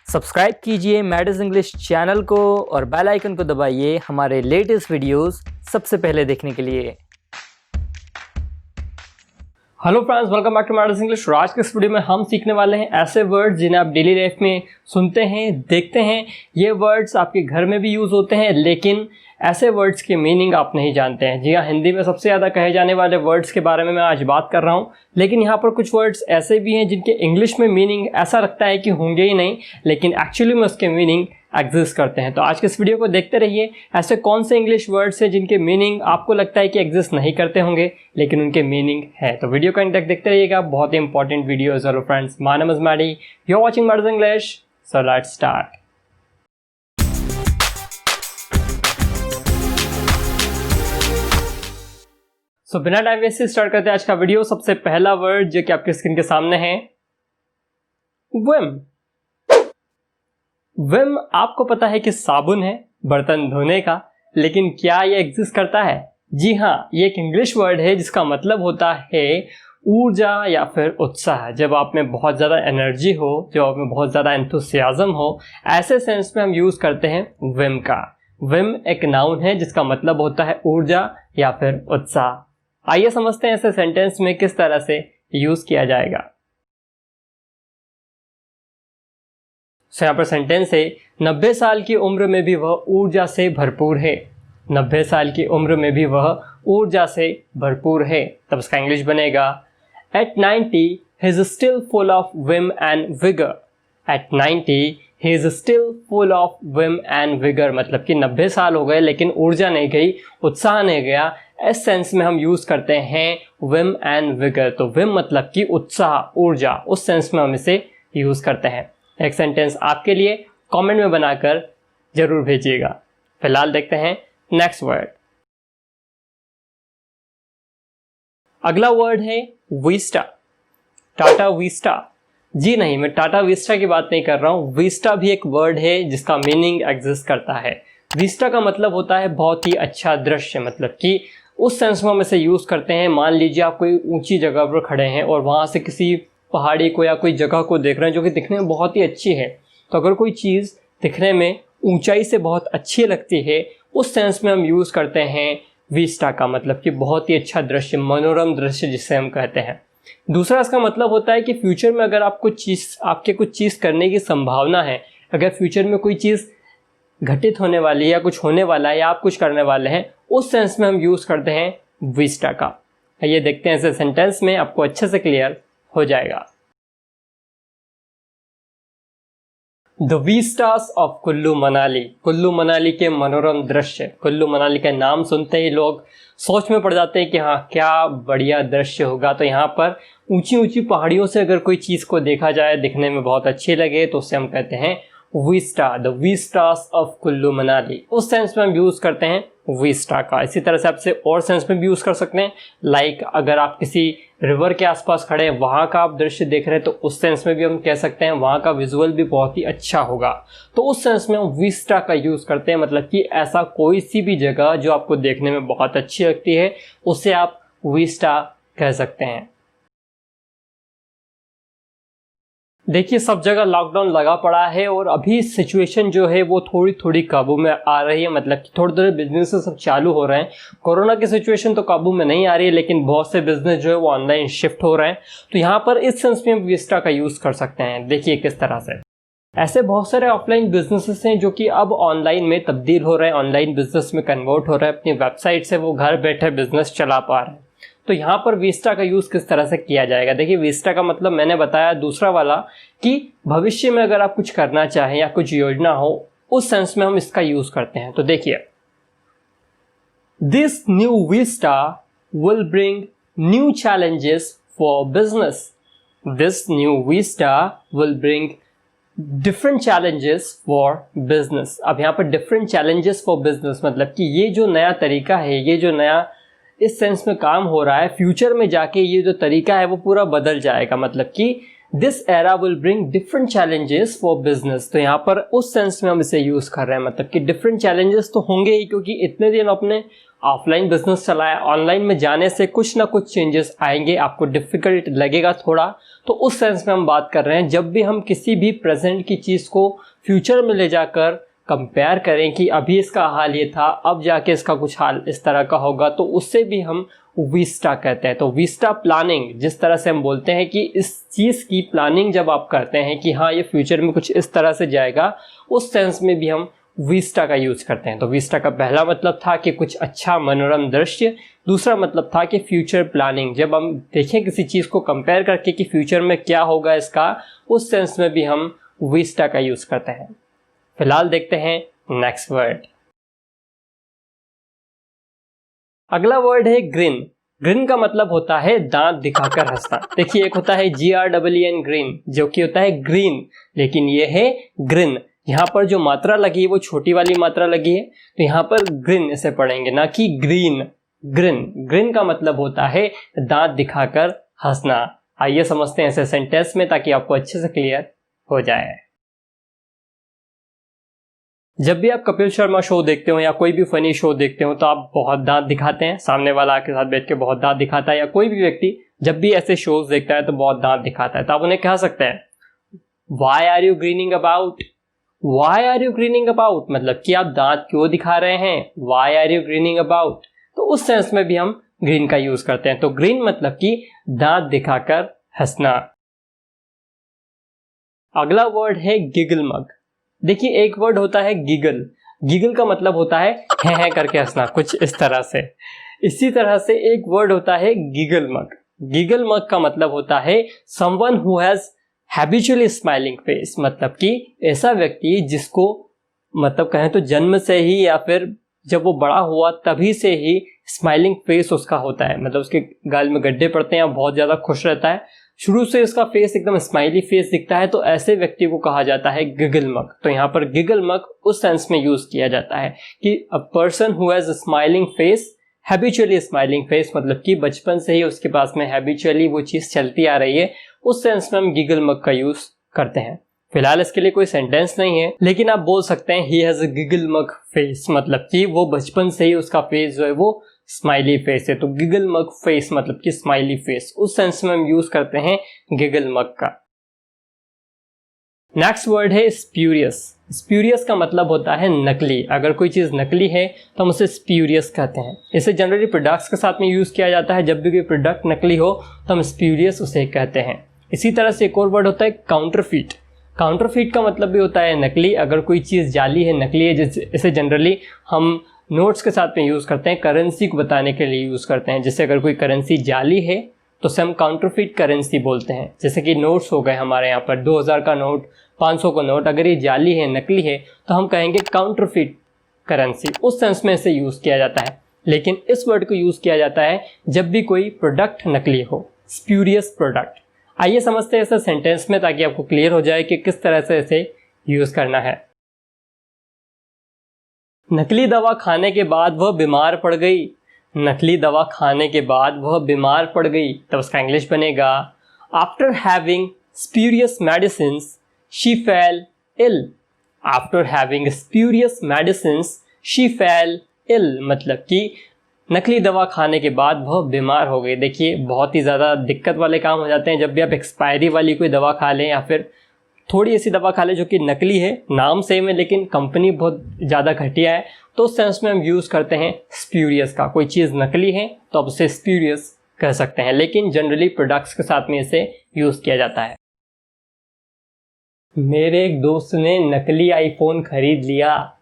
Subscribe कीजिए मैडस English channel को और बेल आइकन को दबाइए हमारे लेटेस्ट वीडियोस सबसे पहले देखने के लिए। Hello friends, welcome back to Maddy's English. आज के इस वीडियो में हम सीखने वाले हैं ऐसे वर्ड्स जिन्हें आप डेली लाइफ में सुनते हैं, देखते हैं। ये वर्ड्स आपके घर में भी यूज़ होते हैं, लेकिन ऐसे वर्ड्स के मीनिंग आप नहीं जानते हैं। जी हाँ, हिंदी में सबसे ज़्यादा कहे जाने वाले वर्ड्स के बारे में मैं आज बात कर रहा हूँ, लेकिन यहाँ पर कुछ वर्ड्स ऐसे भी हैं जिनके इंग्लिश में मीनिंग ऐसा लगता है कि होंगे ही नहीं, लेकिन एक्चुअली में उसके मीनिंग एग्जिस्ट करते हैं। तो आज के इस वीडियो को देखते रहिए। ऐसे कौन से इंग्लिश वर्ड्स हैं जिनके मीनिंग आपको लगता है कि एग्जिस्ट नहीं करते होंगे, लेकिन उनके मीनिंग है। तो वीडियो को एंड तक देखते रहिएगा, बहुत ही इंपॉर्टेंट वीडियो है। Hello friends, my name is Maddy, you are watching Maddy's English, so let's start. So बिना टाइम वेस्ट से स्टार्ट करते हैं आज का वीडियो। सबसे पहला वर्ड जो कि आपके स्क्रीन के सामने है, विम। विम आपको पता है कि साबुन है बर्तन धोने का, लेकिन क्या ये एग्जिस्ट करता है? जी हाँ, ये एक इंग्लिश वर्ड है जिसका मतलब होता है ऊर्जा या फिर उत्साह। जब आप में बहुत ज़्यादा एनर्जी हो, जब आप में बहुत ज़्यादा एंथुसियाज्म हो, ऐसे सेंस में हम यूज़ करते हैं विम का। विम एक नाउन है जिसका मतलब होता है ऊर्जा या फिर उत्साह। आइए समझते हैं ऐसे सेंटेंस में किस तरह से यूज किया जाएगा। यहाँ पर सेंटेंस है, 90 साल की उम्र में भी वह ऊर्जा से भरपूर है। 90 साल की उम्र में भी वह ऊर्जा से भरपूर है। तब इसका इंग्लिश बनेगा, At 90 he is still full of vim and vigor. At 90 he is still full of vim and vigor। मतलब कि 90 साल हो गए लेकिन ऊर्जा नहीं गई, उत्साह नहीं गया। इस सेंस में हम यूज करते हैं विम एंड विगर। तो विम मतलब कि उत्साह, ऊर्जा, उस सेंस में हम इसे यूज करते हैं। एक सेंटेंस आपके लिए कमेंट में बनाकर जरूर भेजिएगा। फिलहाल देखते हैं नेक्स्ट वर्ड। अगला वर्ड है विस्टा, टाटा विस्टा। जी नहीं, मैं टाटा विस्टा की बात नहीं कर रहा हूँ। विस्टा भी एक वर्ड है जिसका मीनिंग एग्जिस्ट करता है। विस्टा का मतलब होता है बहुत ही अच्छा दृश्य, मतलब कि उस सेंस में हम इसे यूज़ करते हैं। मान लीजिए आप कोई ऊंची जगह पर खड़े हैं और वहाँ से किसी पहाड़ी को या कोई जगह को देख रहे हैं जो कि दिखने में बहुत ही अच्छी है। तो अगर कोई चीज़ दिखने में ऊंचाई से बहुत अच्छी लगती है, उस सेंस में हम यूज़ करते हैं विस्टा का, मतलब कि बहुत ही अच्छा दृश्य, मनोरम दृश्य जिसे हम कहते हैं। दूसरा इसका मतलब होता है कि फ्यूचर में अगर आपको आपके कुछ चीज़ करने की संभावना है, अगर फ्यूचर में कोई चीज़ घटित होने वाली है या कुछ होने वाला है या आप कुछ करने वाले हैं, उस सेंस में हम यूज़ करते हैं विस्टा का। ये देखते हैं इसे सेंटेंस में, आपको अच्छे से क्लियर हो जाएगा। The Vistas of Kullu Manali. Kullu Manali के मनोरम दृश्य। कुल्लू मनाली का नाम सुनते ही लोग सोच में पड़ जाते हैं कि हाँ, क्या बढ़िया दृश्य होगा। तो यहाँ पर ऊंची ऊंची पहाड़ियों से अगर कोई चीज़ को देखा जाए, दिखने में बहुत अच्छी लगे, तो उससे हम कहते हैं Vista, the Vistas of Kullu Manali. उस सेंस में हम यूज़ करते हैं विस्टा का। इसी तरह से आपसे और सेंस में भी यूज़ कर सकते हैं। लाइक अगर आप किसी रिवर के आसपास खड़े हैं, वहाँ का आप दृश्य देख रहे हैं, तो उस सेंस में भी हम कह सकते हैं वहाँ का विजुअल भी बहुत ही अच्छा होगा। तो उस सेंस में हम विस्टा का यूज़ करते हैं, मतलब कि ऐसा कोई सी भी जगह जो आपको देखने में बहुत अच्छी लगती है, उसे आप विस्टा कह सकते हैं। देखिए, सब जगह लॉकडाउन लगा पड़ा है और अभी सिचुएशन जो है वो थोड़ी थोड़ी काबू में आ रही है, मतलब कि थोड़े थोड़े बिजनेस सब चालू हो रहे हैं। कोरोना की सिचुएशन तो काबू में नहीं आ रही है, लेकिन बहुत से बिजनेस जो है वो ऑनलाइन शिफ्ट हो रहे हैं। तो यहाँ पर इस सेंस में हम विस्टा का यूज़ कर सकते हैं। देखिए किस तरह से। ऐसे बहुत सारे ऑफलाइन बिजनेसेस हैं जो कि अब ऑनलाइन में तब्दील हो रहे हैं, ऑनलाइन बिजनेस में कन्वर्ट हो रहे हैं। अपनी वेबसाइट से वो घर बैठे बिजनेस चला पा रहे हैं। तो यहाँ पर विस्टा का यूज़ किस तरह से किया जाएगा? देखिए, विस्टा का मतलब मैंने बताया दूसरा वाला कि भविष्य में अगर आप कुछ करना चाहें या कुछ योजना हो, उस सेंस में हम इसका यूज़ करते हैं। तो देखिए, this new Vista will bring new challenges for business. This new Vista will bring different challenges for business. अब यहाँ पर डिफरेंट चैलेंजेस फॉर बिजनेस मतलब कि ये जो नया तरीका है, ये जो नया इस सेंस में काम हो रहा है, फ्यूचर में जाके ये जो तरीका है वो पूरा बदल जाएगा। मतलब कि this era will bring different challenges for business. तो यहाँ पर उस सेंस में हम इसे यूज़ कर रहे हैं, मतलब कि डिफरेंट चैलेंजेस तो होंगे ही, क्योंकि इतने दिन अपने ऑफलाइन बिजनेस चलाएं, ऑनलाइन में जाने से कुछ ना कुछ चेंजेस आएंगे, आपको डिफ़िकल्ट लगेगा थोड़ा। तो उस सेंस में हम बात कर रहे हैं, जब भी हम किसी भी प्रेजेंट की चीज़ को फ्यूचर में ले जाकर कंपेयर करें कि अभी इसका हाल ये था, अब जाके इसका कुछ हाल इस तरह का होगा, तो उससे भी हम विस्टा कहते हैं। तो विस्टा प्लानिंग, जिस तरह से हम बोलते हैं कि इस चीज़ की प्लानिंग जब आप करते हैं कि हाँ ये फ्यूचर में कुछ इस तरह से जाएगा, उस सेंस में भी हम विस्टा का यूज़ करते हैं। तो विस्टा का पहला मतलब था कि कुछ अच्छा मनोरम दृश्य, दूसरा मतलब था कि फ्यूचर प्लानिंग, जब हम देखें किसी चीज़ को कंपेयर करके कि फ्यूचर में क्या होगा इसका, उस सेंस में भी हम विस्टा का यूज़ करते हैं। फिलहाल देखते हैं नेक्स्ट वर्ड। अगला वर्ड है ग्रिन। ग्रिन का मतलब होता है दांत दिखाकर हंसना। देखिए, एक होता है GREEN ग्रीन, जो कि होता है ग्रीन, लेकिन ये है ग्रिन। यहाँ पर जो मात्रा लगी है वो छोटी वाली मात्रा लगी है, तो यहाँ पर ग्रिन इसे पढ़ेंगे, ना कि ग्रीन। ग्रिन, ग्रिन का मतलब होता है दांत दिखाकर हंसना। आइए समझते हैं इसे सेंटेंस में, ताकि आपको अच्छे से क्लियर हो जाए। जब भी आप कपिल शर्मा शो देखते हो या कोई भी फनी शो देखते हो, तो आप बहुत दांत दिखाते हैं, सामने वाला आपके साथ बैठ के बहुत दांत दिखाता है, या कोई भी व्यक्ति जब भी ऐसे शोज देखता है तो बहुत दांत दिखाता है। तो आप उन्हें कह सकते हैं Why are you grinning about? Why are you grinning about? मतलब कि आप दांत क्यों दिखा रहे हैं। Why are you grinning about? तो उस सेंस में भी हम ग्रीन का यूज करते हैं। तो ग्रीन मतलब कि दांत दिखाकर हंसना। अगला वर्ड है गिगल मग। देखिए, एक वर्ड होता है गिगल। गिगल का मतलब होता है करके हंसना, कुछ इस तरह से। इसी तरह से एक वर्ड होता है गिगल मग। गिगल मग का मतलब होता है someone who has habitually smiling face, मतलब कि ऐसा व्यक्ति जिसको मतलब कहें तो जन्म से ही या फिर जब वो बड़ा हुआ तभी से ही स्माइलिंग फेस उसका होता है। मतलब उसके गाल में गड्ढे पड़ते हैं, बहुत ज़्यादा खुश रहता है, शुरू से उसका फेस एकदम स्माइली फेस दिखता है, तो ऐसे व्यक्ति को कहा जाता है गिगल मग। तो यहाँ पर गिगल मग उस सेंस में यूज किया जाता है कि a person who has smiling face, habitually smiling face, मतलब कि बचपन से ही उसके पास में हैबिचुअली वो चीज़ चलती आ रही है, उस सेंस में हम गिगल मग का यूज करते हैं। फिलहाल इसके लिए कोई सेंटेंस नहीं है, लेकिन आप बोल सकते हैं he has a giggle mug face, मतलब कि वो बचपन से ही उसका फेस जो है वो स्माइली फेस है। तो गिगल मग फेस मतलब कि स्माइली फेस, उस सेंस में हम यूज करते हैं गिगल मग का। नेक्स्ट वर्ड है स्प्यूरियस। स्प्यूरियस का मतलब होता है नकली। अगर कोई चीज़ नकली है तो हम उसे स्प्यूरियस कहते हैं। इसे जनरली प्रोडक्ट्स के साथ में यूज़ किया जाता है। जब भी कोई प्रोडक्ट नकली हो तो हम स्प्यूरियस उसे कहते हैं। इसी तरह से एक और वर्ड होता है काउंटरफीट। काउंटरफीट का मतलब भी होता है नकली। अगर कोई चीज़ जाली है, नकली है, इसे जनरली हम नोट्स के साथ में यूज़ करते हैं, करेंसी को बताने के लिए यूज़ करते हैं। जैसे अगर कोई करेंसी जाली है तो उसे हम काउंटरफीट करेंसी बोलते हैं। जैसे कि नोट्स हो गए हमारे यहाँ पर 2000 का नोट, 500 का नोट, अगर ये जाली है, नकली है, तो हम कहेंगे काउंटरफीट करेंसी। उस सेंस में इसे यूज़ किया जाता है। लेकिन इस वर्ड को यूज़ किया जाता है जब भी कोई प्रोडक्ट नकली हो, स्प्यूरियस प्रोडक्ट। आइए समझते हैं इसे सेंटेंस में, ताकि आपको क्लियर हो जाए कि किस तरह से इसे यूज़ करना है। नकली दवा खाने के बाद वह बीमार पड़ गई। नकली दवा खाने के बाद वह बीमार पड़ गई। तब उसका इंग्लिश बनेगा after having spurious medicines she fell ill. After having spurious medicines she fell ill, मतलब कि नकली दवा खाने के बाद वह बीमार हो गई। देखिए, बहुत ही ज़्यादा दिक्कत वाले काम हो जाते हैं जब भी आप एक्सपायरी वाली कोई दवा खा लें, या फिर थोड़ी ऐसी दवा खा लें जो कि नकली है, नाम सेम है लेकिन कंपनी बहुत ज़्यादा घटिया है, तो उस सेंस में हम यूज़ करते हैं स्प्यूरियस का। कोई चीज़ नकली है तो आप उसे स्प्यूरियस कह सकते हैं, लेकिन जनरली प्रोडक्ट्स के साथ में इसे यूज़ किया जाता है। मेरे एक दोस्त ने नकली आईफोन खरीद लिया।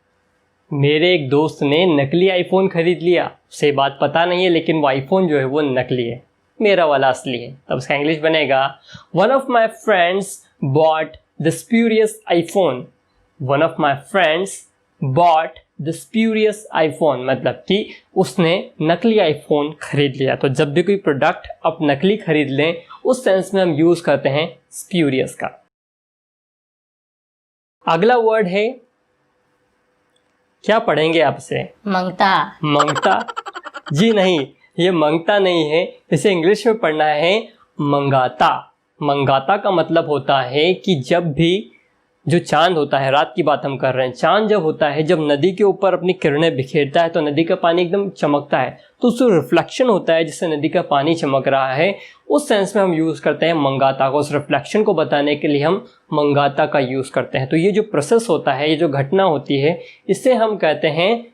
मेरे एक दोस्त ने नकली आईफोन खरीद लिया। उसे बात पता नहीं है, लेकिन वो आईफोन जो है वो नकली है, मेरा वाला असली है। तब उसका इंग्लिश बनेगा one of my friends bought the spurious iPhone. One of my friends bought the spurious iPhone, मतलब कि उसने नकली आईफोन खरीद लिया। तो जब भी कोई प्रोडक्ट आप नकली खरीद लें, उस सेंस में हम यूज़ करते हैं स्प्यूरियस का। अगला वर्ड है, क्या पढ़ेंगे आपसे? मंगता। मंगता? जी नहीं, ये मंगता नहीं है, इसे इंग्लिश में पढ़ना है मंगाता। मंगाता का मतलब होता है कि जब भी जो चांद होता है, रात की बात हम कर रहे हैं, चांद जब होता है, जब नदी के ऊपर अपनी किरणें बिखेरता है तो नदी का पानी एकदम चमकता है, तो उससे रिफ्लेक्शन होता है जिससे नदी का पानी चमक रहा है। उस सेंस में हम यूज़ करते हैं मंगाता को, उस रिफ्लेक्शन को बताने के लिए हम मंगाता का यूज़ करते हैं। तो ये जो प्रोसेस होता है, ये जो घटना होती है, इसे हम कहते हैं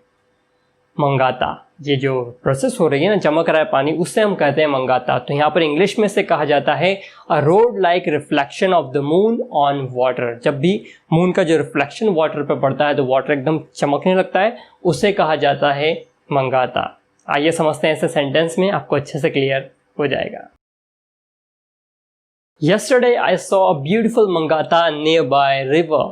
मंगाता। ये जो प्रोसेस हो रही है ना, चमक रहा है पानी, उससे हम कहते हैं मंगाता। तो यहाँ पर इंग्लिश में से कहा जाता है a rod like reflection of the moon on water. जब भी मून का जो रिफ्लेक्शन वाटर पर पड़ता है तो वाटर एकदम चमकने लगता है, उसे कहा जाता है मंगाता। आइए समझते हैं ऐसे सेंटेंस में, आपको अच्छे से क्लियर हो जाएगा। Yesterday I saw a beautiful mangata nearby river.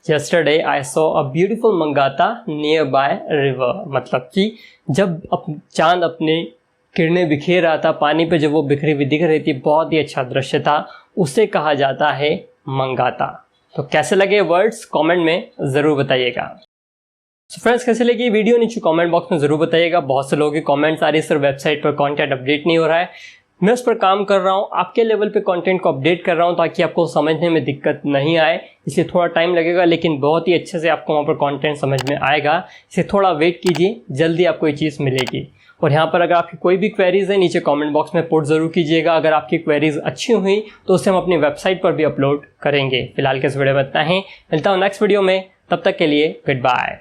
Yesterday I saw a beautiful mangata nearby river। मतलब कि जब चांद अपने किरणें बिखेर रहा था पानी पे, जब वो बिखरी हुई दिख रही थी, बहुत ही अच्छा दृश्य था, उसे कहा जाता है मंगाता। तो कैसे लगे वर्ड्स कमेंट में ज़रूर बताइएगा। सो फ्रेंड्स, कैसे लगी वीडियो नीचे कमेंट बॉक्स में ज़रूर बताइएगा। बहुत से लोगों के कमेंट्स आ रही है सर वेबसाइट पर कंटेंट अपडेट नहीं हो रहा है। मैं उस पर काम कर रहा हूँ, आपके लेवल पे कंटेंट को अपडेट कर रहा हूँ ताकि आपको समझने में दिक्कत नहीं आए। इसलिए थोड़ा टाइम लगेगा, लेकिन बहुत ही अच्छे से आपको वहाँ पर कंटेंट समझ में आएगा। इसे थोड़ा वेट कीजिए, जल्दी आपको ये चीज़ मिलेगी। और यहाँ पर अगर आपकी कोई भी क्वेरीज़ है, नीचे कमेंट बॉक्स में पुट ज़रूर कीजिएगा। अगर आपकी क्वेरीज़ अच्छी हुई तो उसे हम अपनी वेबसाइट पर भी अपलोड करेंगे। फिलहाल के इस वीडियो में इतना ही, मिलता हूँ नेक्स्ट वीडियो में, तब तक के लिए गुड बाय।